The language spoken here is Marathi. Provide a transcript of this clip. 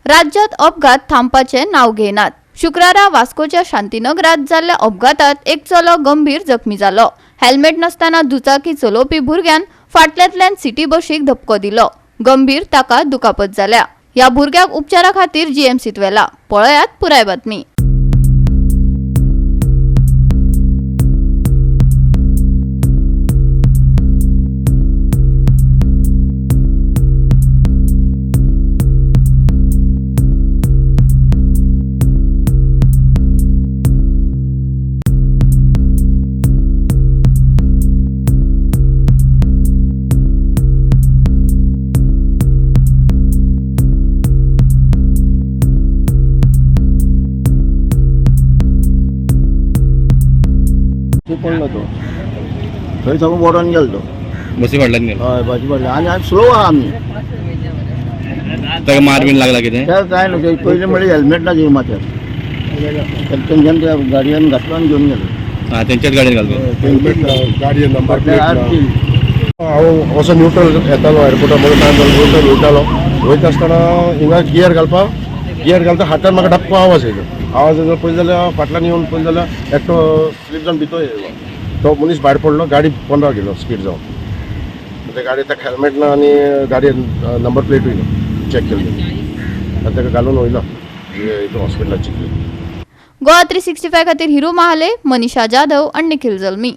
राज्यात अपघात थांबपाचे नाव घेनात। शुक्रारा वास्कोच्या शांतीनगरात जाल्ल्या अपघातात एक चलो गंभीर जखमी जालो। हेल्मेट नसताना दुचाकी चलोवपी भुरग्यान फाटल्यातल्यान सिटी बशीक धपको दिलो। गंभीर ताका दुखापत जाल्या। या भुरग्याक उपचारा खातीर जीएमसीत व्हेला। पळयात पुराय बातमी। पडलो तो थंय सगळो मोडोन गेलो तो बसी फाटल्यान गेलो। हय बसी पडले आनी स्लो आहा आमी ताका मार बीन लागला कितें? तें कांय ना तें पयलीं म्हणल्यार हेल्मेट ना जेव माथ्यार तेंच्यान त्या गाडयेन घातलो आनी घेवन गेलो। हां, तेंच्याच गाडयेन घालतो। गाडये नंबर प्लेट आरती हांव असो न्यूट्रल येतालो एअरपोर्टा म्हजो टायम जालो न्यूट्रल वयतालो वयता आसतना हिंगा गियर घालता हातान म्हाका धपको आवाज येयलो पळयत जाल्यार फाटल्यान येवन पळयत जाल्यार एकटो स्लीप जावन भितर येयलो तो मनीस भायर पडलो गाडी पंदरा गेलो स्पीड जावन ते गाडी ताका हेल्मेट ना आनी गाडी नंबर प्लेटूय ना चॅक केल्ली आनी ताका घालून वयलो हॉस्पिटलात चिखली। गोवा 365 खातीर हिरू महाले, मनीषा जाधव आणि निखिल जल्मी।